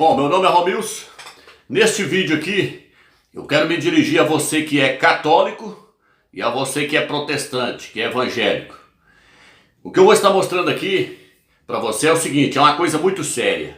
Bom, meu nome é Romilson. Neste vídeo aqui, eu quero me dirigir a você que é católico e a você que é protestante, que é evangélico. O que eu vou estar mostrando aqui para você é o seguinte, é uma coisa muito séria.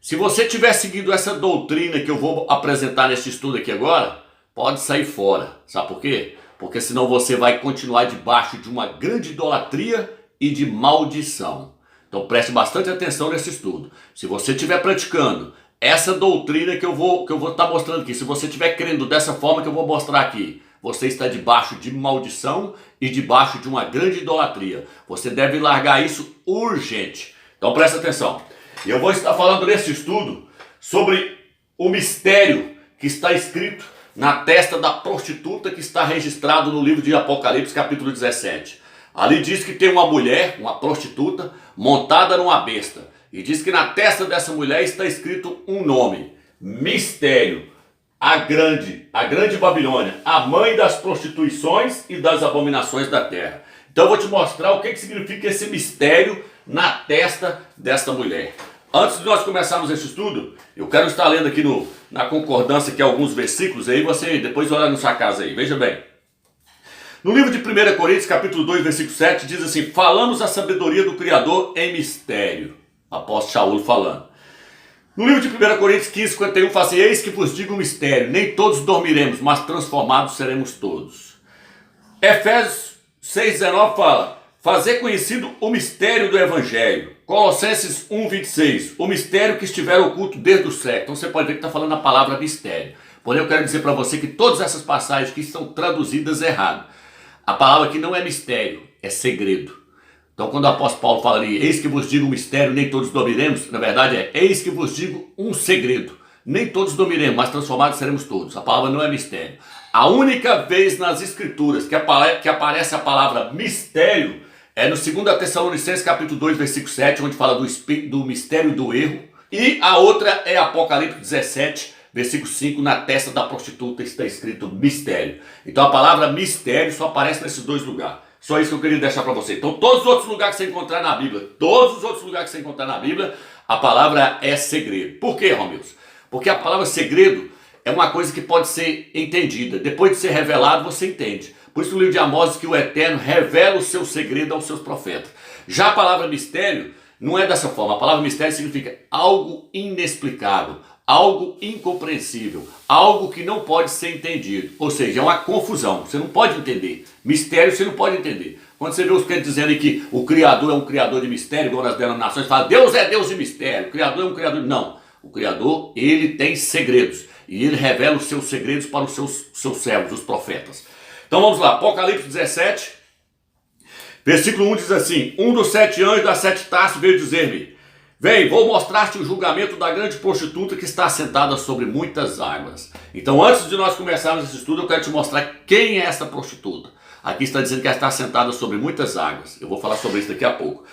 Se você estiver seguindo essa doutrina que eu vou apresentar nesse estudo aqui agora, pode sair fora. Sabe por quê? Porque senão você vai continuar debaixo de uma grande idolatria e de maldição. Então preste bastante atenção nesse estudo. Se você estiver praticando essa doutrina que eu vou estar mostrando aqui, se você estiver crendo dessa forma que eu vou mostrar aqui, você está debaixo de maldição e debaixo de uma grande idolatria. Você deve largar isso urgente. Então preste atenção. Eu vou estar falando nesse estudo sobre o mistério que está escrito na testa da prostituta que está registrado no livro de Apocalipse, capítulo 17. Ali diz que tem uma mulher, uma prostituta, montada numa besta. E diz que na testa dessa mulher está escrito um nome: Mistério, a grande Babilônia, a mãe das prostituições e das abominações da terra. Então eu vou te mostrar o que significa esse mistério na testa desta mulher. Antes de nós começarmos esse estudo, eu quero estar lendo aqui na concordância aqui alguns versículos, aí você depois olha na sua casa aí, veja bem. No livro de 1 Coríntios, capítulo 2, versículo 7, diz assim: falamos a sabedoria do Criador em mistério. Apóstolo Shaul falando. No livro de 1 Coríntios 15, 51, fala assim: eis que vos digo um mistério, nem todos dormiremos, mas transformados seremos todos. Efésios 6,19 fala: fazer conhecido o mistério do Evangelho. Colossenses 1,26, o mistério que estiver oculto desde o século. Então você pode ver que está falando a palavra mistério. Porém eu quero dizer para você que todas essas passagens que estão traduzidas errado. A palavra aqui não é mistério, é segredo. Então quando o apóstolo Paulo fala ali, eis que vos digo um mistério, nem todos dormiremos, na verdade é, eis que vos digo um segredo. Nem todos dormiremos, mas transformados seremos todos. A palavra não é mistério. A única vez nas escrituras que aparece a palavra mistério é no 2 Tessalonicenses capítulo 2, versículo 7, onde fala do mistério do erro. E a outra é Apocalipse 17, versículo 5, na testa da prostituta está escrito mistério. Então a palavra mistério só aparece nesses dois lugares. Só isso que eu queria deixar para você. Então todos os outros lugares que você encontrar na Bíblia, a palavra é segredo. Por quê, Romilson? Porque a palavra segredo é uma coisa que pode ser entendida. Depois de ser revelado, você entende. Por isso o livro de Amós diz que o Eterno revela o seu segredo aos seus profetas. Já a palavra mistério não é dessa forma. A palavra mistério significa algo inexplicável, algo incompreensível, algo que não pode ser entendido. Ou seja, é uma confusão, você não pode entender. Mistério você não pode entender. Quando você vê os crentes dizendo que o Criador é um Criador de mistério, igual nas denominações, fala Deus é Deus de mistério, o Criador é um Criador... Não, o Criador, ele tem segredos. E ele revela os seus segredos para os seus servos, os profetas. Então vamos lá, Apocalipse 17, versículo 1 diz assim: um dos 7 anjos das 7 taças veio dizer-me: vem, vou mostrar-te o julgamento da grande prostituta que está assentada sobre muitas águas. Então antes de nós começarmos esse estudo, eu quero te mostrar quem é essa prostituta. Aqui está dizendo que ela está assentada sobre muitas águas. Eu vou falar sobre isso daqui a pouco.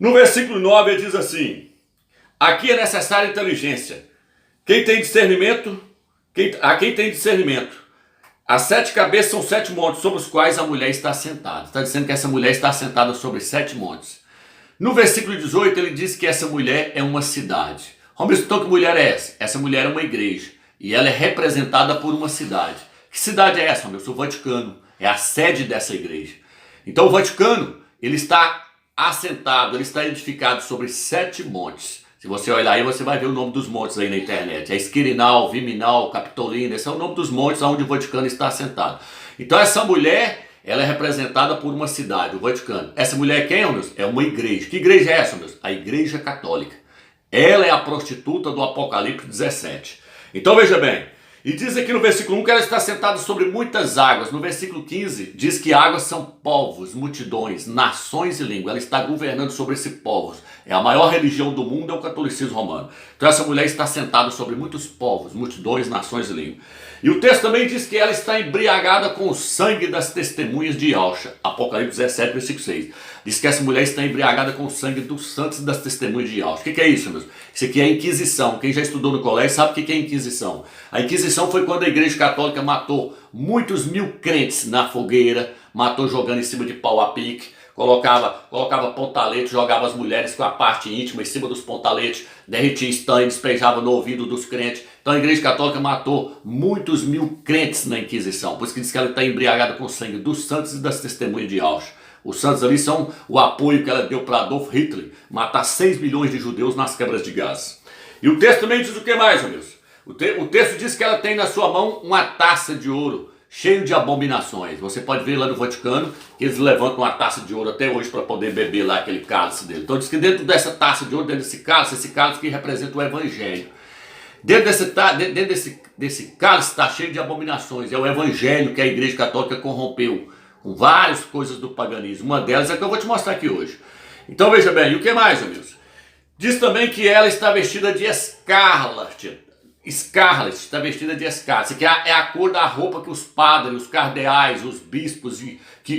No versículo 9 ele diz assim: aqui é necessária inteligência. Quem tem discernimento, a quem tem discernimento. As 7 cabeças são 7 montes sobre os quais a mulher está assentada. Está dizendo que essa mulher está assentada sobre 7 montes. No versículo 18 ele diz que essa mulher é uma cidade. Então que mulher é essa? Essa mulher é uma igreja. E ela é representada por uma cidade. Que cidade é essa, Romilson? O Vaticano. É a sede dessa igreja. Então o Vaticano, ele está assentado, ele está edificado sobre 7 montes. Se você olhar aí, você vai ver o nome dos montes aí na internet. É Esquirinal, Viminal, Capitolina. Esse é o nome dos montes onde o Vaticano está assentado. Então essa mulher, ela é representada por uma cidade, o Vaticano. Essa mulher é quem, Romilson? É uma igreja. Que igreja é essa, Romilson? A Igreja Católica. Ela é a prostituta do Apocalipse 17. Então veja bem. E diz aqui no versículo 1 que ela está sentada sobre muitas águas. No versículo 15 diz que águas são povos, multidões, nações e língua. Ela está governando sobre esses povos. É a maior religião do mundo, é o catolicismo romano. Então essa mulher está sentada sobre muitos povos, multidões, nações e língua. E o texto também diz que ela está embriagada com o sangue das testemunhas de Yahshua. Apocalipse 17, versículo 6. Diz que essa mulher está embriagada com o sangue dos santos e das testemunhas de Yahshua. O que é isso, meus? Isso aqui é a Inquisição. Quem já estudou no colégio sabe o que é a Inquisição. A Inquisição foi quando a Igreja Católica matou muitos mil crentes na fogueira, matou jogando em cima de pau a pique, colocava pontalete, jogava as mulheres com a parte íntima em cima dos pontaletes, derretia estanho, despejava no ouvido dos crentes. Então a Igreja Católica matou muitos mil crentes na Inquisição, por isso que diz que ela está embriagada com o sangue dos santos e das testemunhas de Auschwitz. Os santos ali são o apoio que ela deu para Adolf Hitler matar 6 milhões de judeus nas câmaras de gás. E o texto também diz o que mais, amigos? O texto diz que ela tem na sua mão uma taça de ouro cheio de abominações. Você pode ver lá no Vaticano que eles levantam uma taça de ouro até hoje para poder beber lá aquele cálice dele. Então diz que dentro dessa taça de ouro, dentro desse cálice, esse cálice que representa o Evangelho. Dentro desse cálice está cheio de abominações. É o Evangelho que a Igreja Católica corrompeu com várias coisas do paganismo. Uma delas é que eu vou te mostrar aqui hoje. Então veja bem, e o que mais, amigos? Diz também que ela está vestida de escarlate. Escarlate, está vestida de escarlate, que é a cor da roupa que os padres, os cardeais, os bispos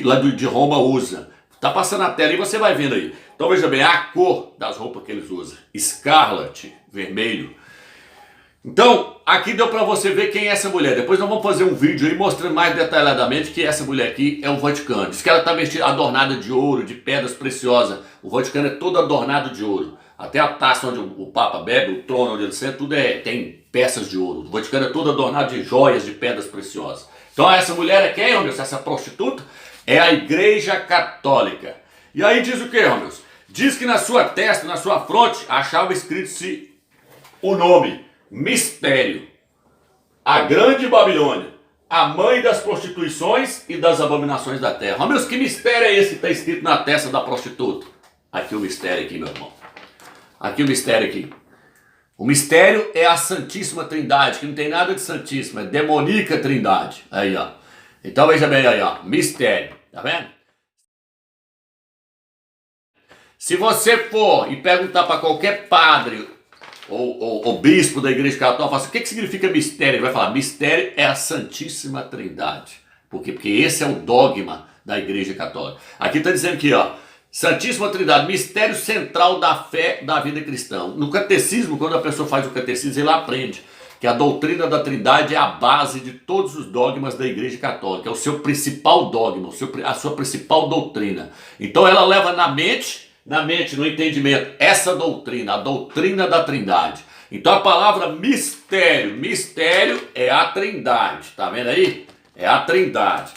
lá de Roma usam. Está passando na tela e você vai vendo aí. Então veja bem, a cor das roupas que eles usam. Escarlate, vermelho. Então, aqui deu para você ver quem é essa mulher. Depois nós vamos fazer um vídeo aí mostrando mais detalhadamente que essa mulher aqui é o Vaticano. Diz que ela está vestida, adornada de ouro, de pedras preciosas. O Vaticano é todo adornado de ouro. Até a taça onde o Papa bebe, o trono onde ele senta, tudo tem peças de ouro. O Vaticano é todo adornado de joias, de pedras preciosas. Então essa mulher é quem, Romeu? Essa prostituta é a Igreja Católica. E aí diz o que, Romeu? Diz que na sua testa, na sua fronte, achava escrito-se o nome, Mistério. A Grande Babilônia, a mãe das prostituições e das abominações da terra. Romeu, que mistério é esse que está escrito na testa da prostituta? Aqui o mistério aqui, meu irmão. Aqui o mistério aqui. O mistério é a Santíssima Trindade, que não tem nada de santíssima, é demoníaca Trindade. Aí, ó. Então veja bem aí, ó. Mistério. Tá vendo? Se você for e perguntar para qualquer padre ou bispo da Igreja Católica, fala assim, o que significa mistério? Ele vai falar, mistério é a Santíssima Trindade. Por quê? Porque esse é o dogma da Igreja Católica. Aqui está dizendo aqui, ó. Santíssima Trindade, mistério central da fé da vida cristã. No catecismo, quando a pessoa faz o catecismo, ele aprende que a doutrina da Trindade é a base de todos os dogmas da Igreja Católica. É o seu principal dogma, a sua principal doutrina. Então ela leva na mente, no entendimento, essa doutrina, a doutrina da Trindade. Então a palavra mistério é a Trindade. Tá vendo aí? É a Trindade.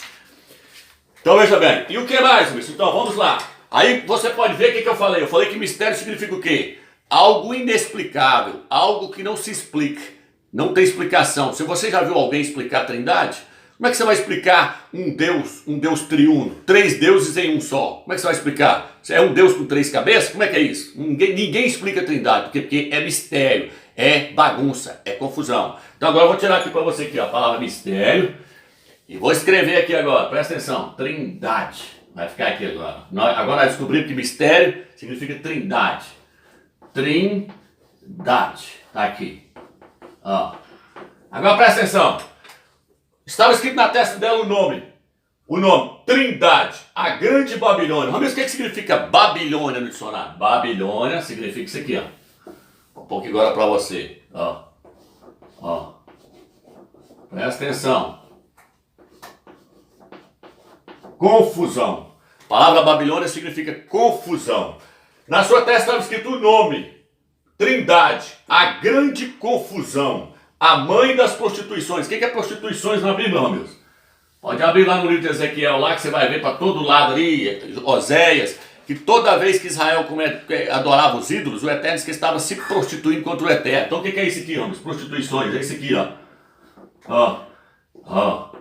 Então veja bem, e o que mais, Luiz? Então vamos lá. Aí você pode ver o que eu falei. Eu falei que mistério significa o quê? Algo inexplicável, algo que não se explica, não tem explicação. Se você já viu alguém explicar a Trindade, como é que você vai explicar um Deus triuno, 3 deuses em um só? Como é que você vai explicar? É um Deus com 3 cabeças? Como é que é isso? Ninguém explica a Trindade, porque é mistério, é bagunça, é confusão. Então agora eu vou tirar aqui para você aqui, ó, a palavra mistério e vou escrever aqui agora, presta atenção, Trindade. Vai ficar aqui agora. Agora nós descobrimos que mistério significa Trindade. Trindade. Tá aqui. Ó. Agora presta atenção. Estava escrito na testa dela o nome. O nome. Trindade. A Grande Babilônia. Vamos ver o que significa Babilônia no dicionário. Babilônia significa isso aqui, ó. Um pouco agora para você. Ó. Ó. Presta atenção. Confusão. A palavra Babilônia significa confusão. Na sua testa estava escrito o nome. Trindade. A grande confusão. A mãe das prostituições. O que é prostituições na Bíblia, meus? Pode abrir lá no livro de Ezequiel, lá que você vai ver para todo lado ali, Oséias, que toda vez que Israel adorava os ídolos, o Eterno disse que estava se prostituindo contra o Eterno. Então o que é isso aqui, homens? Prostituições. É isso aqui, ó. Ó. Ó.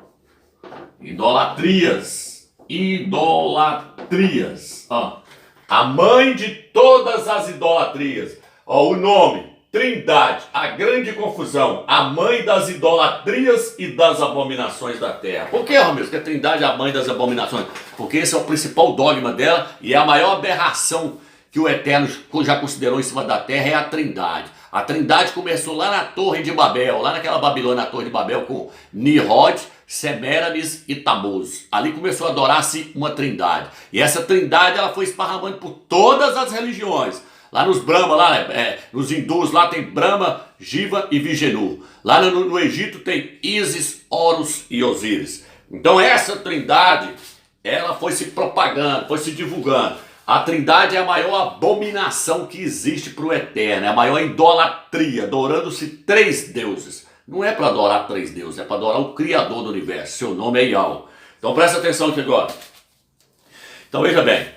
Idolatrias. Idolatrias. Ó. A mãe de todas as idolatrias. Ó, o nome, Trindade, a grande confusão, a mãe das idolatrias e das abominações da terra. Por que, Romeu, que a Trindade é a mãe das abominações? Porque esse é o principal dogma dela e é a maior aberração que o Eterno já considerou em cima da terra é a Trindade. A Trindade começou lá na Torre de Babel, lá naquela Babilônia, na Torre de Babel, com Nimrod, Semiramis e Tammuz. Ali começou a adorar-se uma Trindade. E essa Trindade ela foi esparramando por todas as religiões. Lá nos Brahma, nos hindus, lá tem Brahma, Shiva e Vishnu. Lá no Egito tem Ísis, Horus e Osíris. Então essa Trindade ela foi se propagando, foi se divulgando. A Trindade é a maior abominação que existe para o Eterno, é a maior idolatria, adorando-se 3 deuses. Não é para adorar 3 deuses, é para adorar o Criador do universo, seu nome é Yahweh. Então presta atenção aqui agora. Então veja bem,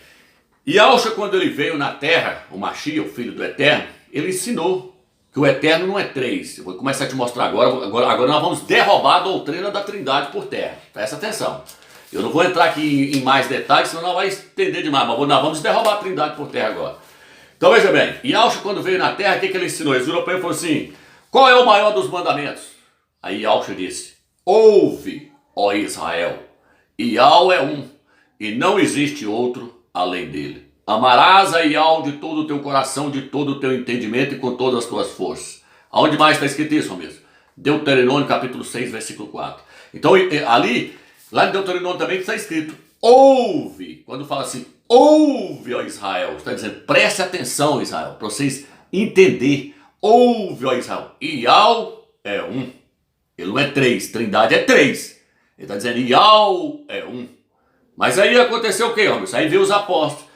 Yahushua, quando ele veio na terra, o Mashiach, o Filho do Eterno, ele ensinou que o Eterno não é 3. Eu vou começar a te mostrar agora nós vamos derrubar a doutrina da Trindade por terra. Presta atenção. Eu não vou entrar aqui em mais detalhes, senão nós vamos entender demais, mas nós vamos derrubar a Trindade por terra agora. Então veja bem, Yahushua, quando veio na terra, o que ele ensinou? Ele virou para ele e falou assim: qual é o maior dos mandamentos? Aí Yahushua disse: ouve, ó Israel, Yahweh é um, e não existe outro além dele. Amarás a Yahweh de todo o teu coração, de todo o teu entendimento e com todas as tuas forças. Aonde mais está escrito isso, mesmo? Deuteronômio capítulo 6, versículo 4. Então ali, lá em Deuteronômio também está escrito: ouve. Quando fala assim, ouve, ó Israel, está dizendo, preste atenção, Israel, para vocês entenderem. Ouve, ó Israel, Yahweh é um. Ele não é 3, Trindade é 3. Ele está dizendo, Yahweh é um. Mas aí aconteceu o quê, homens? Aí veio os apóstolos.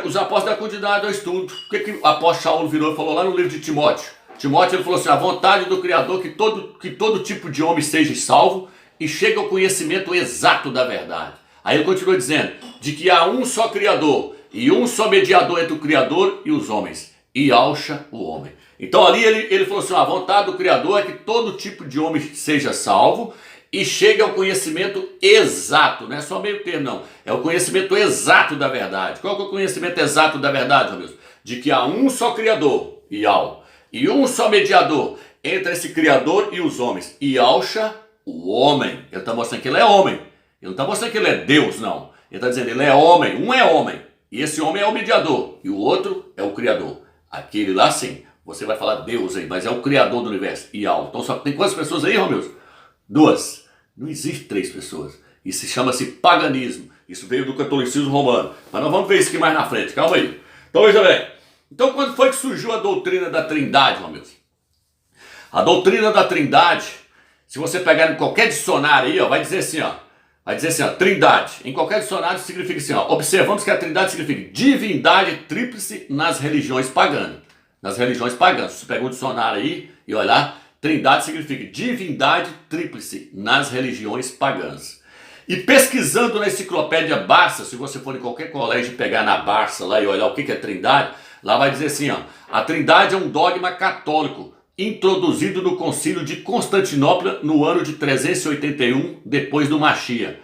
Os apóstolos deram continuidade ao estudo. O que o apóstolo Shaul virou e falou lá no livro de Timóteo? Timóteo, ele falou assim: a vontade do Criador que todo tipo de homem seja salvo e chegue ao conhecimento exato da verdade. Aí ele continua dizendo, de que há um só Criador e um só mediador entre o Criador e os homens, Yahushua, o homem. Então ali ele falou assim: a vontade do Criador é que todo tipo de homem seja salvo e chegue ao conhecimento exato, não é só meio termo não, é o conhecimento exato da verdade. Qual que é o conhecimento exato da verdade, meu Deus? De que há um só Criador, Yahweh, e um só mediador entre esse Criador e os homens, Yahushua, o homem. Ele está mostrando que ele é homem, ele não está mostrando que ele é Deus, não. Ele está dizendo, ele é homem, um é homem, e esse homem é o mediador, e o outro é o Criador. Aquele lá sim, você vai falar Deus aí, mas é o Criador do universo, Yahweh. Então só tem quantas pessoas aí, Romeu? 2. Não existe 3 pessoas. Isso chama-se paganismo. Isso veio do catolicismo romano. Mas nós vamos ver isso aqui mais na frente. Calma aí. Então veja bem. Então quando foi que surgiu a doutrina da Trindade, Romeu? A doutrina da Trindade, se você pegar em qualquer dicionário aí, ó, vai dizer assim, ó, Trindade. Em qualquer dicionário significa assim, ó, observamos que a Trindade significa divindade tríplice nas religiões pagãs. Nas religiões pagãs. Você pega um dicionário aí e olha lá, Trindade significa divindade tríplice nas religiões pagãs. E pesquisando na enciclopédia Barça, se você for em qualquer colégio pegar na Barça lá e olhar o que é Trindade, lá vai dizer assim, ó, a Trindade é um dogma católico introduzido no Concílio de Constantinopla no ano de 381 depois do Mashiach,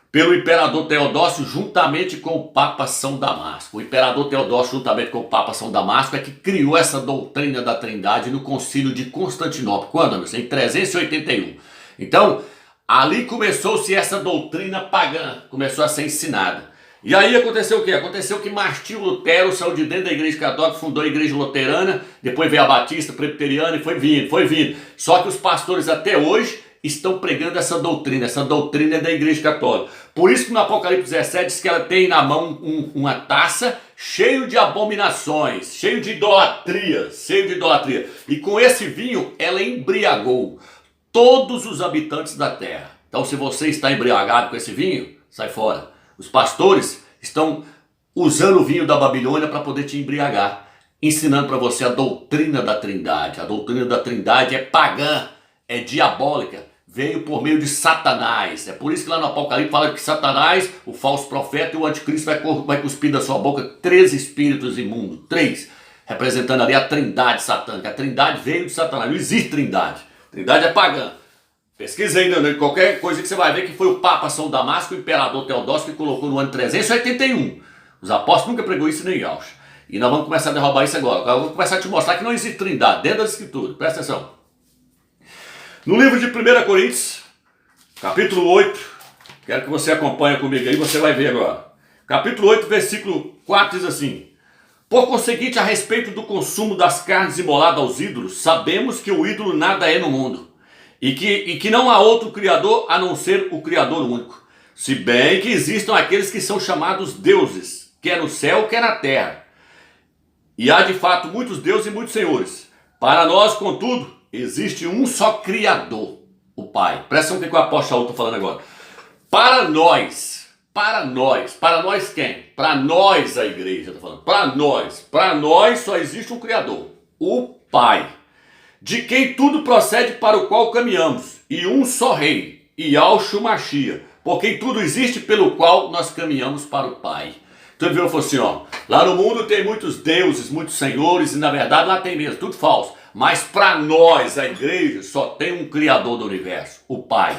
pelo imperador Teodósio juntamente com o Papa São Damasco. O imperador Teodósio juntamente com o Papa São Damasco é que criou essa doutrina da Trindade no Concílio de Constantinopla. Quando, amigos? Em 381. Então, ali começou-se essa doutrina pagã, começou a ser ensinada. E aí aconteceu o quê? Aconteceu que Martinho Lutero saiu de dentro da igreja católica, fundou a igreja luterana, depois veio a batista, presbiteriana e foi vindo. Só que os pastores até hoje estão pregando essa doutrina é da igreja católica. Por isso que no Apocalipse 17 diz que ela tem na mão uma taça cheio de abominações, cheio de idolatria. E com esse vinho ela embriagou todos os habitantes da terra. Então se você está embriagado com esse vinho, sai fora. Os pastores estão usando o vinho da Babilônia para poder te embriagar, ensinando para você a doutrina da Trindade. A doutrina da Trindade é pagã, é diabólica, veio por meio de Satanás. É por isso que lá no Apocalipse fala que Satanás, o falso profeta e o anticristo vai cuspir da sua boca 3 espíritos imundos. 3, representando ali a Trindade satânica. A Trindade veio de Satanás, não existe Trindade. Trindade é pagã. Pesquisa aí, né? Qualquer coisa que você vai ver que foi o Papa São Damasco, o imperador Teodósio, que colocou no ano 381. Os apóstolos nunca pregou isso nem Yahushua. E nós vamos começar a derrubar isso agora. Eu vou começar a te mostrar que não existe Trindade dentro das Escrituras. Presta atenção. No livro de 1 Coríntios, capítulo 8, quero que você acompanhe comigo aí, você vai ver agora. Capítulo 8, versículo 4 diz assim: por conseguinte, a respeito do consumo das carnes imoladas aos ídolos, sabemos que o ídolo nada é no mundo, e que não há outro Criador a não ser o Criador único. Se bem que existam aqueles que são chamados deuses, quer no céu, quer na terra. E há de fato muitos deuses e muitos senhores. Para nós, contudo, existe um só Criador, o Pai. Presta atenção no que o apóstolo está falando agora. Para nós, para nós. Para nós quem? Para nós a igreja, tá falando. Para nós. Para nós só existe um Criador, o Pai, de quem tudo procede, para o qual caminhamos, e um só Rei, Yahshua Mashiach, por quem tudo existe, pelo qual nós caminhamos para o Pai. Então ele viu e falou assim, ó, lá no mundo tem muitos deuses, muitos senhores, e na verdade lá tem mesmo, tudo falso. Mas para nós, a igreja, só tem um Criador do universo, o Pai.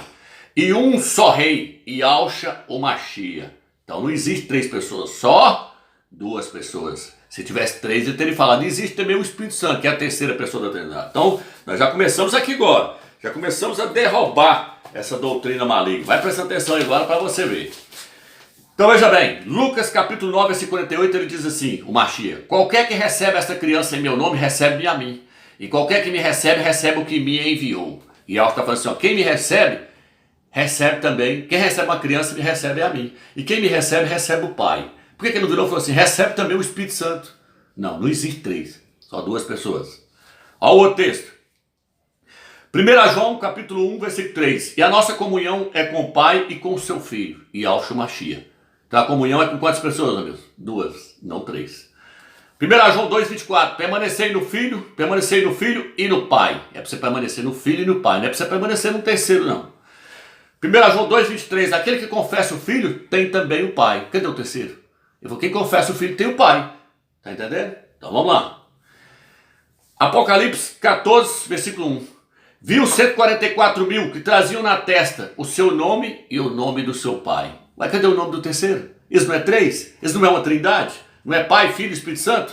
E um só Rei, Yahshua o Mashiach. Então não existe três pessoas, só duas pessoas. Se tivesse três, ele teria falado, existe também o Espírito Santo, que é a terceira pessoa da Trindade. Então, nós já começamos aqui agora. Já começamos a derrubar essa doutrina maligna. Vai prestando atenção aí agora para você ver. Então veja bem, Lucas capítulo 9, versículo 48, ele diz assim, o Mashiach, qualquer que recebe esta criança em meu nome, recebe-me a mim. E qualquer que me recebe, recebe o que me enviou. E Alto está falando assim, ó, quem me recebe, recebe também. Quem recebe uma criança, me recebe a mim. E quem me recebe, recebe o Pai. Por que ele não virou e falou assim, recebe também o Espírito Santo? Não, não existe três, só duas pessoas. Olha o outro texto. 1 João capítulo 1, versículo 3. E a nossa comunhão é com o Pai e com o seu Filho, Yahshua Mashiach. Então a comunhão é com quantas pessoas, amigos? Duas, não três. 1 João 2, 24. Permanecei no Filho e no Pai. É para você permanecer no Filho e no Pai, não é para você permanecer no terceiro, não. 1 João 2, 23. Aquele que confessa o Filho tem também o Pai. Cadê o terceiro? Eu vou, quem confessa o Filho tem o Pai. Tá entendendo? Então vamos lá. Apocalipse 14, versículo 1. Viu 144 mil que traziam na testa o seu nome e o nome do seu Pai. Mas cadê o nome do terceiro? Isso não é três? Isso não é uma trindade? Não é Pai, Filho e Espírito Santo?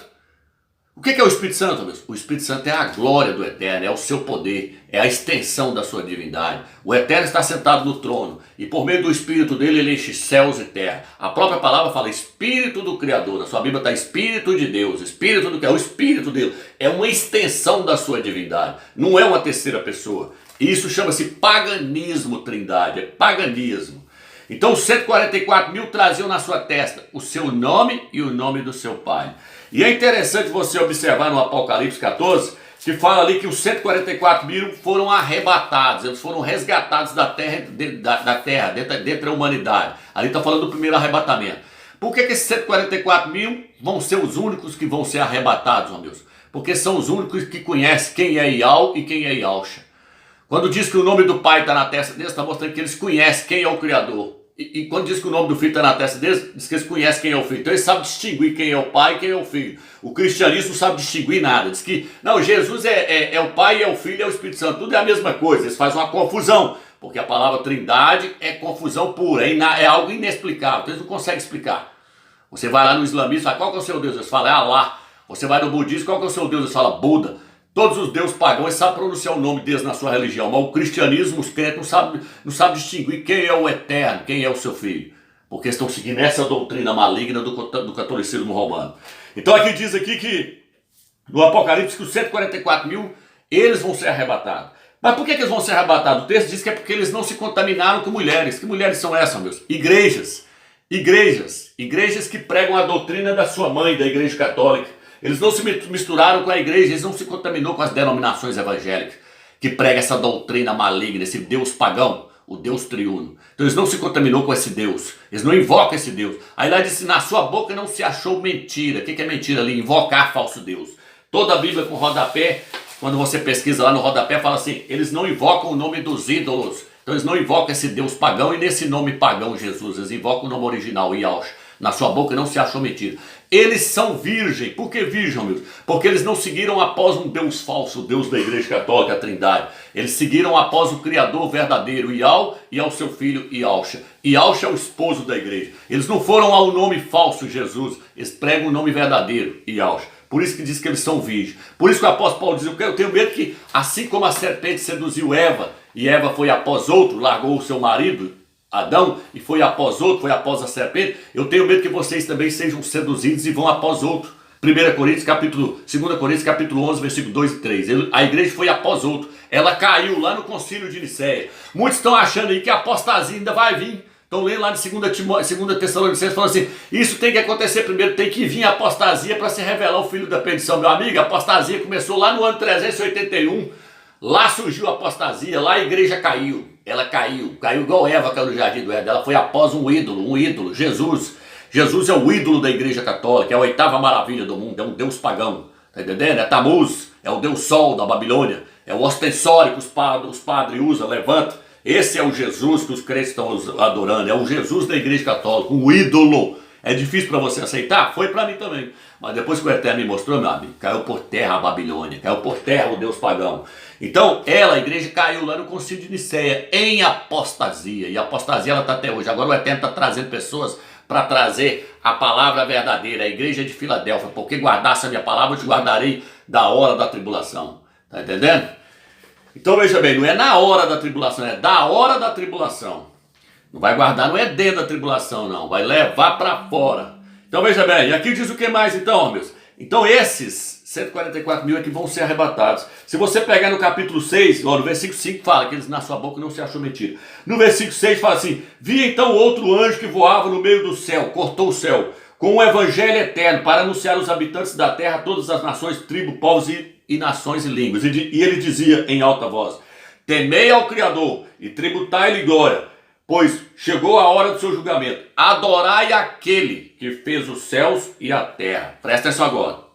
O que é o Espírito Santo, amigos? O Espírito Santo é a glória do Eterno, é o seu poder, é a extensão da sua divindade. O Eterno está sentado no trono e por meio do Espírito dele ele enche céus e terra. A própria palavra fala Espírito do Criador, na sua Bíblia está Espírito de Deus, Espírito do Criador, o Espírito dele. É uma extensão da sua divindade, não é uma terceira pessoa. Isso chama-se paganismo, trindade, é paganismo. Então os 144 mil traziam na sua testa o seu nome e o nome do seu Pai. E é interessante você observar no Apocalipse 14, que fala ali que os 144 mil foram arrebatados, eles foram resgatados da terra, dentro da humanidade. Ali está falando do primeiro arrebatamento. Por que esses 144 mil vão ser os únicos que vão ser arrebatados, meu Deus? Porque são os únicos que conhecem quem é Yahweh e quem é Yahshua. Quando diz que o nome do Pai está na testa deles, está mostrando que eles conhecem quem é o Criador. E quando diz que o nome do Filho está na testa deles, diz que eles conhecem quem é o Filho. Então eles sabem distinguir quem é o Pai e quem é o Filho. O cristianismo não sabe distinguir nada. Diz que, não, Jesus é o Pai, é o Filho, é o Espírito Santo. Tudo é a mesma coisa. Eles fazem uma confusão. Porque a palavra trindade é confusão pura. É algo inexplicável. Então eles não conseguem explicar. Você vai lá no islamismo e fala, qual que é o seu Deus? Eles falam, é Allah. Você vai no budismo, qual que é o seu Deus? Eles falam, Buda. Todos os deuses pagãos sabem pronunciar o nome deles na sua religião, mas o cristianismo, os crentes, não sabem distinguir quem é o Eterno, quem é o seu Filho. Porque estão seguindo essa doutrina maligna do catolicismo romano. Então aqui diz aqui que no Apocalipse que os 144 mil, eles vão ser arrebatados. Mas por que eles vão ser arrebatados? O texto diz que é porque eles não se contaminaram com mulheres. Que mulheres são essas, meus? Igrejas que pregam a doutrina da sua mãe, da Igreja Católica. Eles não se misturaram com a igreja, eles não se contaminou com as denominações evangélicas, que prega essa doutrina maligna, esse Deus pagão, o Deus triuno. Então eles não se contaminou com esse Deus, eles não invocam esse Deus. Aí lá diz, na sua boca não se achou mentira. O que é mentira ali? Invocar falso Deus. Toda a Bíblia com rodapé, quando você pesquisa lá no rodapé, fala assim, eles não invocam o nome dos ídolos. Então eles não invocam esse Deus pagão e nesse nome pagão Jesus, eles invocam o nome original, Yahshua. Na sua boca não se achou mentira. Eles são virgem. Por que virgem, meus? Porque eles não seguiram após um Deus falso, o Deus da Igreja Católica, a Trindade. Eles seguiram após o Criador verdadeiro, Yahweh, e ao seu filho Yahshua. Yahshua é o esposo da igreja. Eles não foram ao nome falso, Jesus. Eles pregam o nome verdadeiro, Yahshua. Por isso que diz que eles são virgens. Por isso que o apóstolo Paulo diz, eu tenho medo que, assim como a serpente seduziu Eva, e Eva foi após outro, largou o seu marido, Adão, e foi após outro, foi após a serpente, eu tenho medo que vocês também sejam seduzidos e vão após outro. 2 Coríntios capítulo 11, versículo 2 e 3. A igreja foi após outro. Ela caiu lá no concílio de Nicéia. Muitos estão achando aí que a apostasia ainda vai vir. Estão lendo lá de 2 Tessalonicenses, falando assim, isso tem que acontecer primeiro, tem que vir a apostasia para se revelar o filho da perdição. Meu amigo, a apostasia começou lá no ano 381. Lá surgiu a apostasia, lá a igreja caiu. ela caiu igual Eva caiu no jardim do Éden, ela foi após um ídolo, Jesus. Jesus é o ídolo da igreja católica, é a oitava maravilha do mundo, é um deus pagão, tá entendendo? É Tamuz, é o deus sol da Babilônia, é o ostensório que os padres usam, levanta. Esse é o Jesus que os crentes estão adorando, é o Jesus da igreja católica, um ídolo. É difícil para você aceitar? Foi para mim também. Mas depois que o Eterno me mostrou, meu amigo, caiu por terra a Babilônia, caiu por terra o deus pagão. Então, a igreja caiu lá no Concílio de Nicéia, em apostasia. E a apostasia ela está até hoje. Agora o Eterno está trazendo pessoas para trazer a palavra verdadeira, a igreja de Filadélfia. Porque guardasse a minha palavra, eu te guardarei da hora da tribulação. Tá entendendo? Então veja bem, não é na hora da tribulação, é da hora da tribulação. Não vai guardar, não é dentro da tribulação, não. Vai levar para fora. Então veja bem, e aqui diz o que mais então, meus? Então esses 144 mil é que vão ser arrebatados. Se você pegar no capítulo 6, ó, no versículo 5 fala que eles na sua boca não se achou mentira. No versículo 6 fala assim: vi então outro anjo que voava no meio do céu, cortou o céu, com um evangelho eterno, para anunciar aos habitantes da terra todas as nações, tribos, povos e nações e línguas. E ele dizia em alta voz: temei ao Criador e tributai-lhe glória, pois chegou a hora do seu julgamento. Adorai aquele que fez os céus e a terra. Presta atenção agora.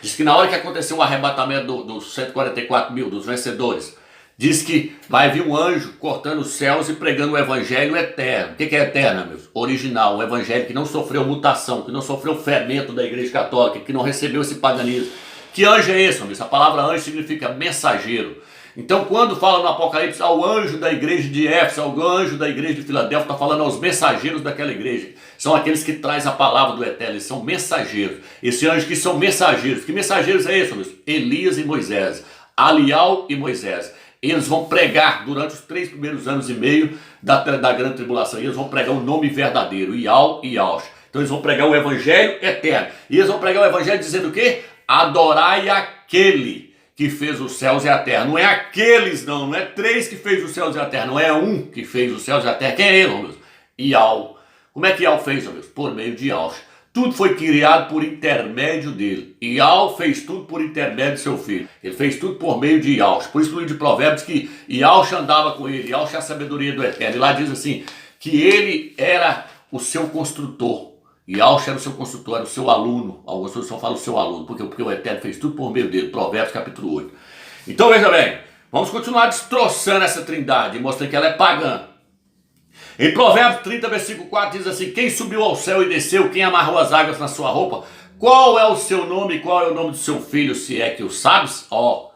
Diz que na hora que aconteceu o arrebatamento dos 144 mil, dos vencedores, diz que vai vir um anjo cortando os céus e pregando o evangelho eterno. O que é eterno, meus? Original, um evangelho que não sofreu mutação, que não sofreu fermento da igreja católica, que não recebeu esse paganismo. Que anjo é esse, meus? A palavra anjo significa mensageiro. Então, quando fala no Apocalipse ao anjo da igreja de Éfeso, ao anjo da igreja de Filadélfia, está falando aos mensageiros daquela igreja. São aqueles que trazem a palavra do Eterno, eles são mensageiros. Esse anjo que são mensageiros. Que mensageiros é esse, meus? Elias e Moisés, Alial e Moisés. Eles vão pregar durante os 3 primeiros anos e meio da grande tribulação. E eles vão pregar o nome verdadeiro, Ial e Iaush. Então eles vão pregar o evangelho eterno. E eles vão pregar o evangelho dizendo o quê? Adorai aquele que fez os céus e a terra. Não é aqueles, não é 3 que fez os céus e a terra, não é um que fez os céus e a terra. Quem é ele, meu Deus? Ial. Como é que Ial fez, meu Deus? Por meio de Iaush. Tudo foi criado por intermédio dele. Ial fez tudo por intermédio de seu filho. Ele fez tudo por meio de Iaush. Por isso no livro de Provérbios que Iaush andava com ele. Iaush é a sabedoria do Eterno. E lá diz assim, que ele era o seu construtor. Iaush era o seu construtor, era o seu aluno. Algumas pessoas falam o seu aluno, porque o Eterno fez tudo por meio dele. Provérbios capítulo 8. Então veja bem, vamos continuar destroçando essa trindade, mostrando que ela é pagã. Em Provérbios 30, versículo 4 diz assim: quem subiu ao céu e desceu, quem amarrou as águas na sua roupa, qual é o seu nome e qual é o nome do seu filho, se é que o sabes? Ó,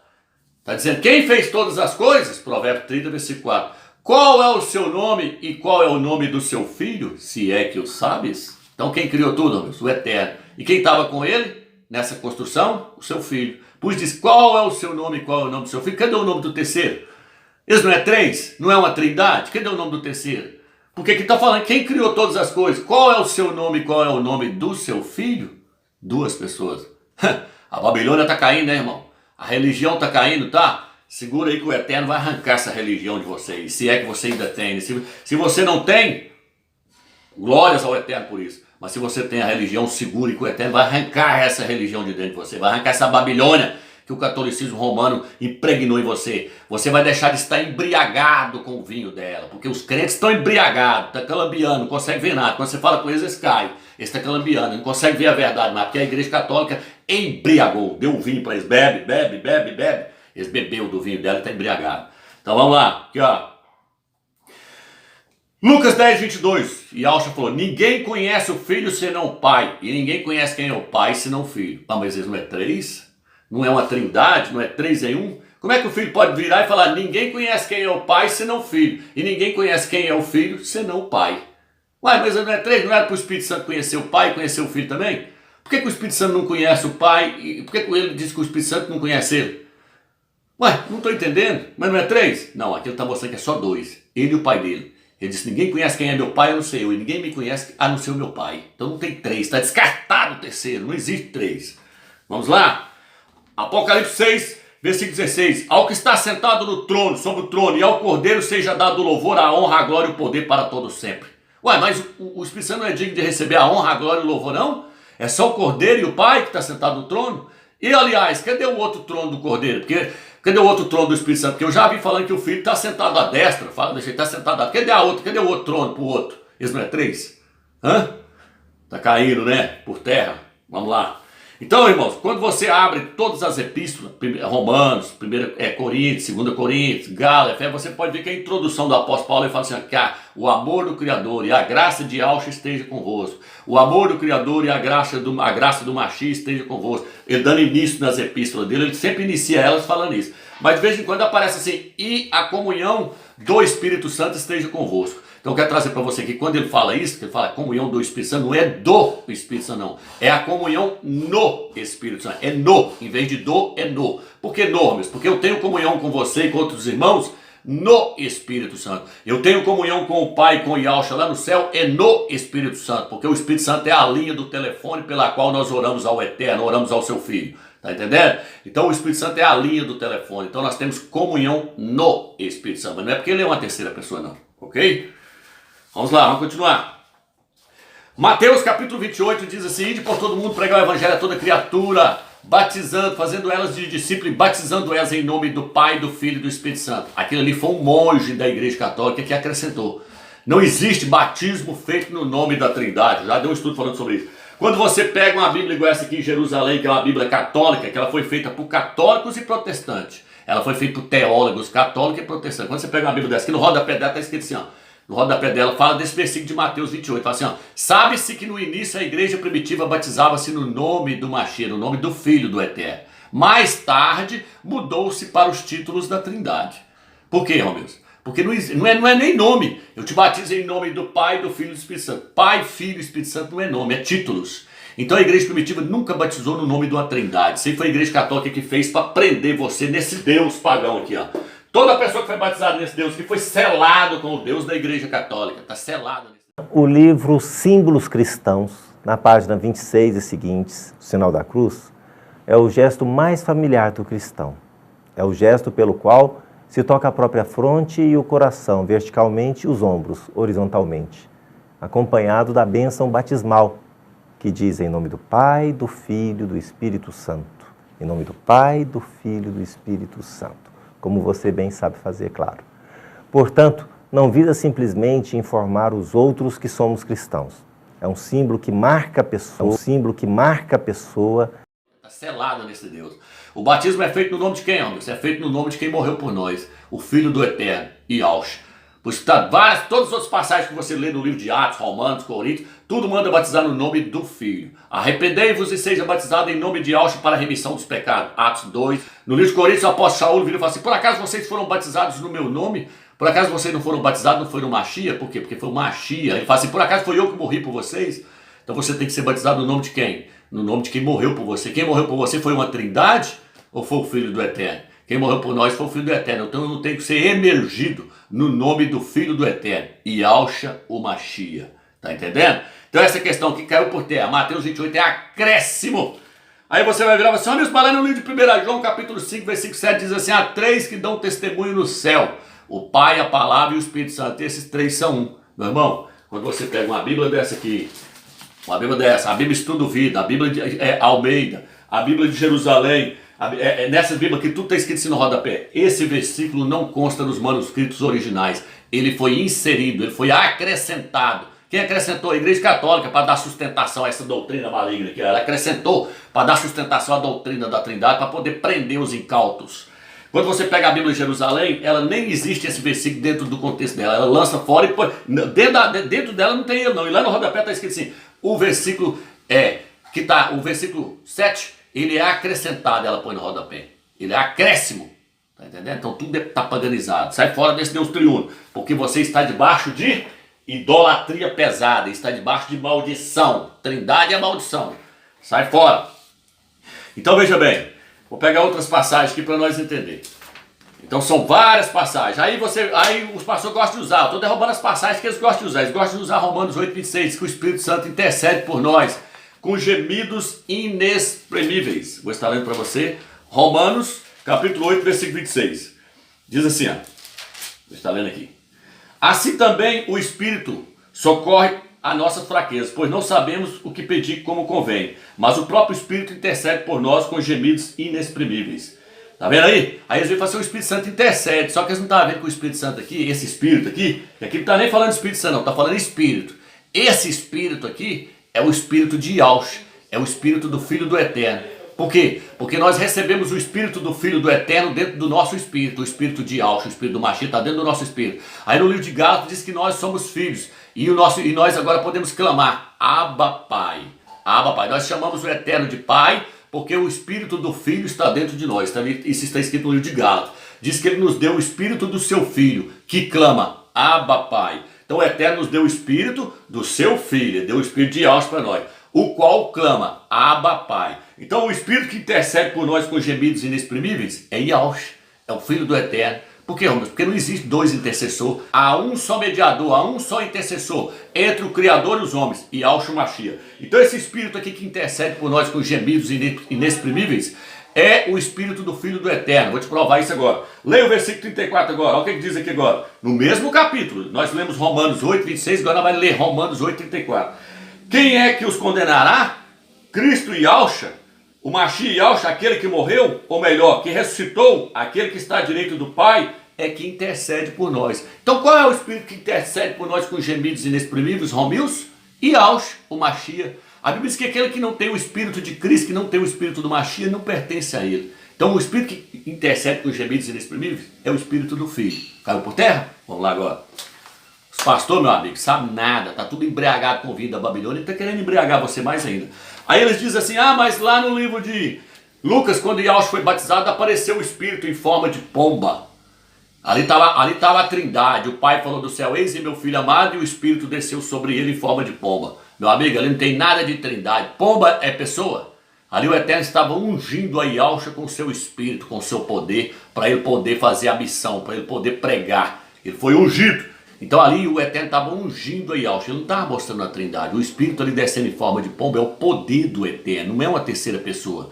está dizendo quem fez todas as coisas? Provérbios 30, versículo 4. Qual é o seu nome e qual é o nome do seu filho, se é que o sabes? Então quem criou tudo, amigos? O Eterno. E quem estava com ele nessa construção? O seu filho. Pois diz, qual é o seu nome e qual é o nome do seu filho? Cadê o nome do terceiro? Isso não é 3? Não é uma trindade? Cadê o nome do terceiro? Porque aqui está falando, quem criou todas as coisas? Qual é o seu nome e qual é o nome do seu filho? 2 pessoas. A Babilônia está caindo, né, irmão? A religião está caindo, tá? Segura aí que o Eterno vai arrancar essa religião de vocês, se é que você ainda tem. Se você não tem, glórias ao Eterno por isso. Mas se você tem a religião, segure que o Eterno vai arrancar essa religião de dentro de você. Vai arrancar essa Babilônia que o catolicismo romano impregnou em você. Você vai deixar de estar embriagado com o vinho dela. Porque os crentes estão embriagados, estão calambiando, não conseguem ver nada. Quando você fala com eles, eles caem. Eles estão calambiando, não conseguem ver a verdade mais. Porque a igreja católica embriagou. Deu vinho para eles. Bebe, bebe, bebe, bebe. Eles bebeu do vinho dela e estão embriagados. Então vamos lá. Aqui, ó. Lucas 10, 22, e Alcha falou, ninguém conhece o filho senão o pai, e ninguém conhece quem é o pai senão o filho. Ah, mas eles não é 3? Não é uma trindade? Não é 3 em 1? Como é que o filho pode virar e falar, ninguém conhece quem é o pai senão o filho, e ninguém conhece quem é o filho senão o pai? Ué, mas não é 3? Não era para o Espírito Santo conhecer o pai e conhecer o filho também? Por que o Espírito Santo não conhece o pai, e por que ele diz que o Espírito Santo não conhece ele? Ué, não estou entendendo, mas não é 3? Não, aqui ele está mostrando que é só 2, ele e o pai dele. Ele disse, ninguém conhece quem é meu pai, a não ser eu. E ninguém me conhece, a não ser o meu pai. Então não tem 3, está descartado o terceiro, não existe 3. Vamos lá? Apocalipse 6, versículo 16. Ao que está sentado no trono, sobre o trono, e ao Cordeiro seja dado o louvor, a honra, a glória e o poder para todos sempre. Ué, mas o Espírito Santo não é digno de receber a honra, a glória e o louvor, não? É só o Cordeiro e o Pai que está sentado no trono? E, aliás, cadê o outro trono do Cordeiro? Porque Cadê o outro trono do Espírito Santo? Porque eu já vi falando que o Filho está sentado à destra. Fala, deixa ele está sentado à destra. Cadê a outra? Cadê o outro trono para o outro? Esse não é 3? Hã? Tá caindo, né? Por terra. Vamos lá. Então, irmãos, quando você abre todas as epístolas, Romanos, 1 Coríntios, 2 Coríntios, Gálatas, você pode ver que a introdução do apóstolo Paulo ele fala assim, que o amor do Criador e a graça de Yahshua esteja convosco. O amor do Criador e a graça do Mashiach esteja convosco. Ele dando início nas epístolas dele, ele sempre inicia elas falando isso. Mas de vez em quando aparece assim, e a comunhão do Espírito Santo esteja convosco. Então eu quero trazer para você que quando ele fala isso, que ele fala comunhão do Espírito Santo, não é do Espírito Santo não, é a comunhão no Espírito Santo, é no, em vez de do, é no. Por que no, meus? Porque eu tenho comunhão com você e com outros irmãos no Espírito Santo. Eu tenho comunhão com o Pai, com o Yahshua lá no céu, é no Espírito Santo, porque o Espírito Santo é a linha do telefone pela qual nós oramos ao Eterno, oramos ao seu Filho. Tá entendendo? Então o Espírito Santo é a linha do telefone, então nós temos comunhão no Espírito Santo, mas não é porque ele é uma terceira pessoa não, ok? Vamos lá, vamos continuar. Mateus capítulo 28 diz assim, ide por todo mundo pregar o evangelho a toda criatura, batizando, fazendo elas de discípulo e batizando elas em nome do Pai, do Filho e do Espírito Santo. Aquilo ali foi um monge da Igreja Católica que acrescentou. Não existe batismo feito no nome da Trindade, já deu um estudo falando sobre isso. Quando você pega uma Bíblia igual essa aqui em Jerusalém, que é uma Bíblia católica, que ela foi feita por católicos e protestantes. Ela foi feita por teólogos católicos e protestantes. Quando você pega uma Bíblia dessa, aqui no rodapé dela está escrito assim, ó. No rodapé dela fala desse versículo de Mateus 28, fala assim, ó, sabe-se que no início a igreja primitiva batizava-se no nome do Mashiach, no nome do Filho do Eterno. Mais tarde mudou-se para os títulos da Trindade. Por quê, Romeus? Porque não é nem nome. Eu te batizo em nome do Pai, do Filho e do Espírito Santo. Pai, Filho e Espírito Santo não é nome, é títulos. Então a igreja primitiva nunca batizou no nome de uma Trindade. Isso aí foi a igreja católica que fez para prender você nesse Deus pagão aqui, ó. Toda pessoa que foi batizada nesse Deus, que foi selado com o Deus da Igreja Católica, está selado nesse Deus. O livro Símbolos Cristãos, na página 26 e seguintes, o sinal da cruz, é o gesto mais familiar do cristão. É o gesto pelo qual se toca a própria fronte e o coração, verticalmente, e os ombros, horizontalmente, acompanhado da bênção batismal, que diz em nome do Pai, do Filho e do Espírito Santo. Em nome do Pai, do Filho e do Espírito Santo. Como você bem sabe fazer, claro. Portanto, não visa simplesmente informar os outros que somos cristãos. É um símbolo que marca a pessoa, Está selado nesse Deus. O batismo é feito no nome de quem, homem? É feito no nome de quem morreu por nós, o Filho do Eterno, Yahshua. Por isso, todas as outras passagens que você lê no livro de Atos, Romanos, Coríntios, tudo manda batizar no nome do Filho. Arrependei-vos e seja batizado em nome de Yahshua para a remissão dos pecados. Atos 2. No livro de Coríntios, o apóstolo Shaul vira e fala assim, por acaso vocês foram batizados no meu nome? Por acaso vocês não foram batizados, não foi no Mashiach? Por quê? Porque foi o Mashiach. Ele fala assim, por acaso foi eu que morri por vocês? Então você tem que ser batizado no nome de quem? No nome de quem morreu por você. Quem morreu por você foi uma Trindade ou foi o Filho do Eterno? Quem morreu por nós foi o Filho do Eterno. Então eu não tenho que ser emergido no nome do Filho do Eterno. Yahshua o Mashiach. Tá entendendo? Então essa questão que caiu por terra. Mateus 28 é acréscimo. Aí você vai virar e falar assim, olha no livro de 1 João, capítulo 5, versículo 7, diz assim, há 3 que dão testemunho no céu. O Pai, a Palavra e o Espírito Santo. Esses 3 são um. Meu irmão, quando você pega uma Bíblia dessa aqui, a Bíblia Estudo Vida, a Bíblia de Almeida, a Bíblia de Jerusalém, nessa Bíblia que tudo está escrito assim no rodapé, esse versículo não consta nos manuscritos originais. Ele foi inserido, ele foi acrescentado. Quem acrescentou? A Igreja Católica, para dar sustentação a essa doutrina maligna aqui. Ela acrescentou para dar sustentação à doutrina da Trindade, para poder prender os incautos. Quando você pega a Bíblia de Jerusalém, ela nem existe esse versículo dentro do contexto dela. Ela lança fora e põe. Dentro dela não tem ele, não. E lá no rodapé está escrito assim: o versículo o versículo 7, ele é acrescentado, ela põe no rodapé. Ele é acréscimo. Tá entendendo? Então tudo está paganizado. Sai fora desse Deus triuno. Porque você está debaixo de idolatria pesada, está debaixo de maldição. Trindade é maldição. Sai fora. Então veja bem, vou pegar outras passagens aqui para nós entender. Então são várias passagens. Aí os pastores gostam de usar. Eu estou derrubando as passagens que eles gostam de usar. Eles gostam de usar Romanos 8:26, que o Espírito Santo intercede por nós com gemidos inexprimíveis. Vou estar lendo para você. Romanos, capítulo 8, versículo 26. Diz assim, ó. Vou estar lendo aqui. Assim também o Espírito socorre a nossas fraquezas, pois não sabemos o que pedir como convém, mas o próprio Espírito intercede por nós com gemidos inexprimíveis. Tá vendo aí? Aí eles vêm falar assim, o Espírito Santo intercede. Só que eles não estavam vendo que o Espírito Santo aqui, esse Espírito aqui, que aqui não está nem falando de Espírito Santo não, está falando Espírito. Esse Espírito aqui é o Espírito de Yahshua, é o Espírito do Filho do Eterno. Por quê? Porque nós recebemos o Espírito do Filho do Eterno dentro do nosso Espírito. O Espírito de Yahshua, o Espírito do Mashiach está dentro do nosso Espírito. Aí no livro de Gálatas diz que nós somos filhos. E nós agora podemos clamar, Abba Pai. Abba Pai. Nós chamamos o Eterno de Pai, porque o Espírito do Filho está dentro de nós. Isso está escrito no livro de Gálatas. Diz que ele nos deu o Espírito do seu Filho, que clama, Abba Pai. Então o Eterno nos deu o Espírito do seu Filho, ele deu o Espírito de Yahshua para nós, o qual clama, Abba Pai. Então o Espírito que intercede por nós com gemidos inexprimíveis é Yahshua, é o Filho do Eterno. Por quê, irmãos? Porque não existe dois intercessores, há um só mediador, há um só intercessor entre o Criador e os homens, Yahshua Mashiach. Então esse Espírito aqui que intercede por nós com gemidos inexprimíveis é o Espírito do Filho do Eterno. Vou te provar isso agora. Leia o versículo 34 agora, olha o que diz aqui agora. No mesmo capítulo, nós lemos Romanos 8, 26, agora nós vamos ler Romanos 8, 34. Quem é que os condenará? Cristo Yahshua, o Mashiach Yahshua, aquele que morreu, ou melhor, que ressuscitou, aquele que está à direita do Pai, é que intercede por nós. Então qual é o Espírito que intercede por nós com gemidos inexprimíveis, Romios? Yahshua, o Mashiach. A Bíblia diz que aquele que não tem o Espírito de Cristo, que não tem o Espírito do Mashiach, não pertence a ele. Então o Espírito que intercede com gemidos inexprimíveis é o Espírito do Filho. Caiu por terra? Vamos lá agora. Os pastores, meu amigo, sabem nada, está tudo embriagado com o vinho da Babilônia e está querendo embriagar você mais ainda. Aí eles dizem assim, mas lá no livro de Lucas, quando Yahshua foi batizado, apareceu o Espírito em forma de pomba. Ali estava a trindade, o Pai falou do céu, eis meu Filho amado, e o Espírito desceu sobre ele em forma de pomba. Meu amigo, ali não tem nada de trindade, pomba é pessoa. Ali o Eterno estava ungindo a Yahshua com o seu Espírito, com o seu poder, para ele poder fazer a missão, para ele poder pregar. Ele foi ungido. Então ali o Eterno estava ungindo a Yahshua, ele não estava mostrando a trindade. O Espírito ali descendo em forma de pomba é o poder do Eterno, não é uma terceira pessoa.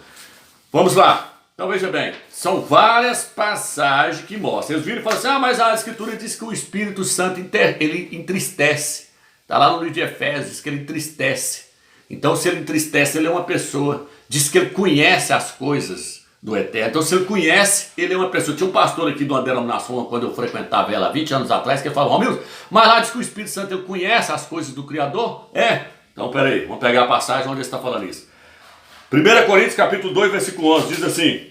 Vamos lá. Então veja bem, são várias passagens que mostram. Eles viram e falam assim, mas a Escritura diz que o Espírito Santo ele entristece. Está lá no livro de Efésios, diz que ele entristece. Então se ele entristece, ele é uma pessoa. Diz que ele conhece as coisas do Eterno. Então se ele conhece, ele é uma pessoa. Tinha um pastor aqui de uma denominação, quando eu frequentava ela 20 anos atrás, que ele falava, Romilson, mas lá diz que o Espírito Santo ele conhece as coisas do Criador? Então peraí, vamos pegar a passagem onde ele está falando isso. 1 Coríntios capítulo 2, versículo 11, diz assim,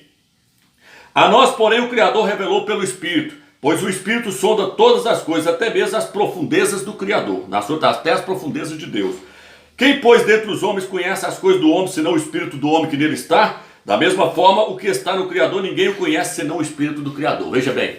a nós, porém, o Criador revelou pelo Espírito, pois o Espírito sonda todas as coisas, até mesmo as profundezas do Criador, até as profundezas de Deus. Quem, pois, dentre os homens conhece as coisas do homem, senão o Espírito do homem que nele está? Da mesma forma, o que está no Criador, ninguém o conhece, senão o Espírito do Criador. Veja bem,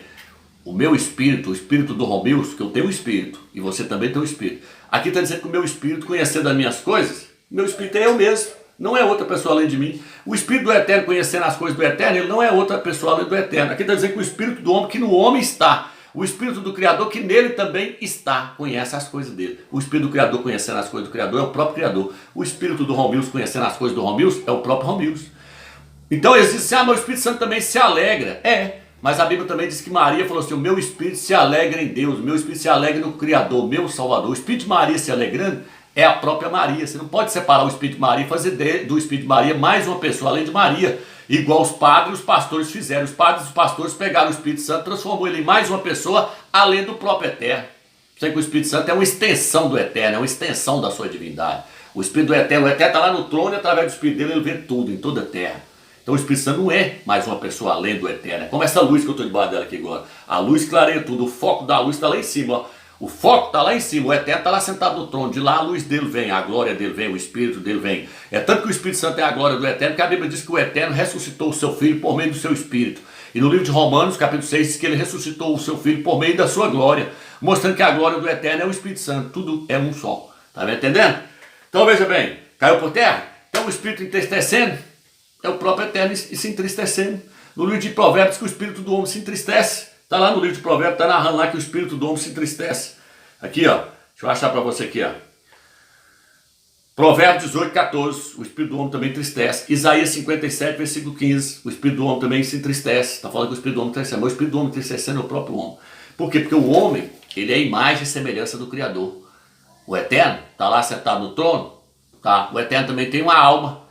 o meu Espírito, o Espírito do Romilson, que eu tenho um Espírito, e você também tem um Espírito. Aqui está dizendo que o meu Espírito, conhecendo as minhas coisas, meu Espírito é eu mesmo. Não é outra pessoa além de mim. O Espírito do Eterno, conhecendo as coisas do Eterno, ele não é outra pessoa além do Eterno. Aqui está dizendo que o Espírito do homem, que no homem está. O Espírito do Criador, que nele também está. Conhece as coisas dele. O Espírito do Criador, conhecendo as coisas do Criador, é o próprio Criador. O Espírito do Romilson, conhecendo as coisas do Romilson, é o próprio Romilson. Então eles dizem assim, mas o Espírito Santo também se alegra. Mas a Bíblia também diz que Maria falou assim, o meu Espírito se alegra em Deus, o meu Espírito se alegra no Criador, meu Salvador. O Espírito de Maria se alegrando é a própria Maria. Você não pode separar o Espírito de Maria e fazer do Espírito de Maria mais uma pessoa além de Maria. Igual os padres e os pastores fizeram. Os padres e os pastores pegaram o Espírito Santo, transformou ele em mais uma pessoa além do próprio Eterno. Você que o Espírito Santo é uma extensão do Eterno, é uma extensão da sua divindade. O Espírito do Eterno, o Eterno está lá no trono e através do Espírito dele ele vê tudo, em toda a terra. Então o Espírito Santo não é mais uma pessoa além do Eterno. É como essa luz que eu estou debaixo dela aqui agora. A luz clareia tudo, o foco da luz está lá em cima, ó. O foco está lá em cima, o Eterno está lá sentado no trono, de lá a luz dele vem, a glória dele vem, o Espírito dele vem. É tanto que o Espírito Santo é a glória do Eterno, que a Bíblia diz que o Eterno ressuscitou o seu Filho por meio do seu Espírito. E no livro de Romanos, capítulo 6, diz que ele ressuscitou o seu Filho por meio da sua glória, mostrando que a glória do Eterno é o Espírito Santo, tudo é um só. Está me entendendo? Então veja bem, caiu por terra? Então o Espírito entristecendo, é o próprio Eterno e se entristecendo. No livro de Provérbios que o Espírito do homem se entristece. Está lá no livro de Provérbios, está narrando lá que o Espírito do homem se entristece. Aqui, ó. Deixa eu achar para você aqui, ó. Provérbios 18, 14. O Espírito do homem também entristece. Isaías 57, versículo 15. O Espírito do homem também se entristece. Está falando que o Espírito do homem entristece. Mas o Espírito do homem entristecendo é o próprio homem. Por quê? Porque o homem, ele é a imagem e semelhança do Criador. O Eterno está lá sentado no trono. Tá? O Eterno também tem uma alma.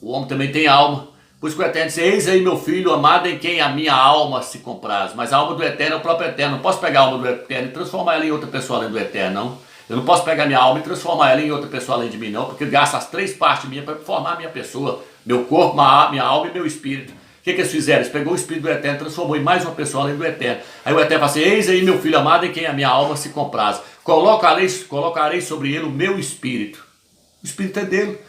O homem também tem alma. Por isso que o Eterno disse, eis aí meu filho amado em quem a minha alma se compraz. Mas a alma do Eterno é o próprio Eterno. Não posso pegar a alma do Eterno e transformar ela em outra pessoa além do Eterno, não. Eu não posso pegar minha alma e transformar ela em outra pessoa além de mim, não. Porque gasta as 3 partes minhas para formar a minha pessoa. Meu corpo, minha alma e meu espírito. O que eles fizeram? Eles pegou o espírito do Eterno e transformou em mais uma pessoa além do Eterno. Aí o Eterno fala assim, eis aí meu filho amado em quem a minha alma se compraz. Colocarei sobre ele o meu espírito. O espírito é dele.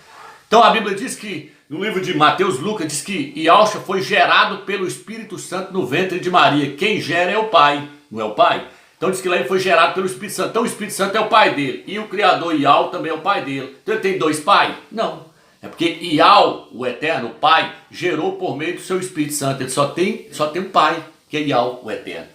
Então a Bíblia diz que, no livro de Mateus, Lucas, diz que Iauxa foi gerado pelo Espírito Santo no ventre de Maria. Quem gera é o Pai, não é o Pai? Então diz que lá ele foi gerado pelo Espírito Santo. Então o Espírito Santo é o pai dele. E o Criador Iau também é o pai dele. Então ele tem 2 pais? Não. É porque Iau, o Eterno, o Pai, gerou por meio do seu Espírito Santo. Ele só tem um pai, que é Iau, o Eterno.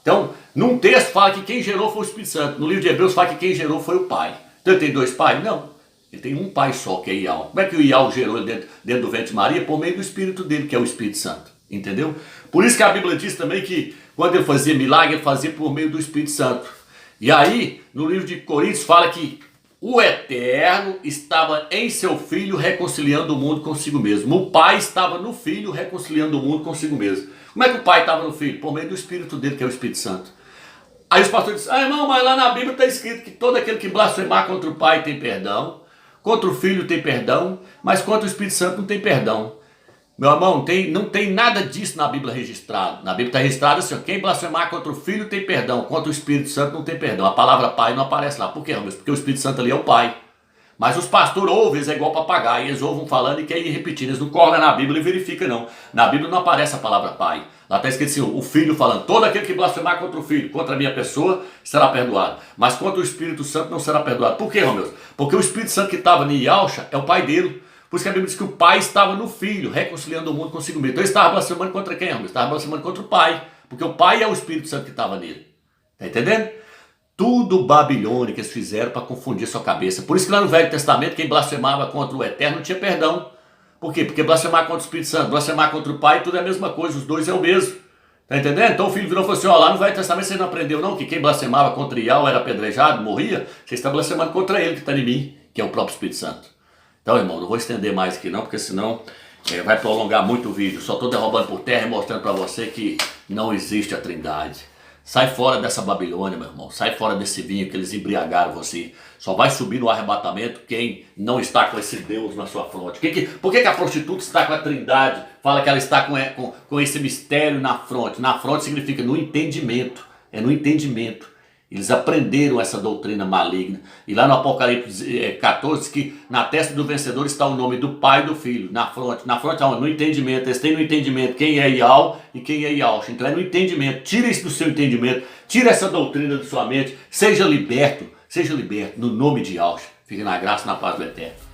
Então, num texto fala que quem gerou foi o Espírito Santo. No livro de Hebreus fala que quem gerou foi o Pai. Então ele tem 2 pais? Não. Ele tem um pai só, que é Iau. Como é que o Iau gerou ele dentro do ventre de Maria? Por meio do Espírito dele, que é o Espírito Santo. Entendeu? Por isso que a Bíblia diz também que quando ele fazia milagre, ele fazia por meio do Espírito Santo. E aí, no livro de Coríntios, fala que o Eterno estava em seu Filho reconciliando o mundo consigo mesmo. O Pai estava no Filho reconciliando o mundo consigo mesmo. Como é que o Pai estava no Filho? Por meio do Espírito dele, que é o Espírito Santo. Aí os pastores dizem, irmão, mas lá na Bíblia está escrito que todo aquele que blasfemar contra o Pai tem perdão. Contra o Filho tem perdão, mas contra o Espírito Santo não tem perdão. Meu irmão, não tem nada disso na Bíblia registrado. Na Bíblia está registrado assim, quem blasfemar contra o Filho tem perdão, contra o Espírito Santo não tem perdão. A palavra Pai não aparece lá. Por quê, Ramos? Porque o Espírito Santo ali é o Pai. Mas os pastores ouvem, eles é igual papagaio, eles ouvem falando e querem ir repetindo. Eles não correm na Bíblia e verificam, não. Na Bíblia não aparece a palavra Pai. Lá está escrito assim, o Filho falando, todo aquele que blasfemar contra o Filho, contra a minha pessoa, será perdoado. Mas contra o Espírito Santo não será perdoado. Por quê, Romeu? Porque o Espírito Santo que estava em Iauxa é o pai dele. Por isso que a Bíblia diz que o Pai estava no Filho, reconciliando o mundo consigo mesmo. Então ele estava blasfemando contra quem, Romeu? Estava blasfemando contra o Pai. Porque o Pai é o Espírito Santo que estava nele. Está entendendo? Tudo Babilônia que eles fizeram para confundir sua cabeça. Por isso que lá no Velho Testamento, quem blasfemava contra o Eterno não tinha perdão. Por quê? Porque blasfemar contra o Espírito Santo, blasfemar contra o Pai, tudo é a mesma coisa, os dois é o mesmo. Tá entendendo? Então o filho virou e falou assim, ó, lá no Velho Testamento você não aprendeu não, que quem blasfemava contra Iau era apedrejado, morria? Você está blasfemando contra ele que está em mim, que é o próprio Espírito Santo. Então, irmão, não vou estender mais aqui não, porque senão vai prolongar muito o vídeo. Só estou derrubando por terra e mostrando para você que não existe a Trindade. Sai fora dessa Babilônia, meu irmão. Sai fora desse vinho que eles embriagaram você. Só vai subir no arrebatamento quem não está com esse Deus na sua fronte. Por que a prostituta está com a Trindade? Fala que ela está com esse mistério na fronte. Na fronte significa no entendimento. É no entendimento. Eles aprenderam essa doutrina maligna. E lá no Apocalipse 14, que na testa do vencedor está o nome do Pai e do Filho. Na fronte no entendimento. Eles têm no entendimento quem é Iau e quem é Iauxa. Então é no entendimento. Tira isso do seu entendimento. Tira essa doutrina da sua mente. Seja liberto no nome de Iauxa. Fique na graça e na paz do Eterno.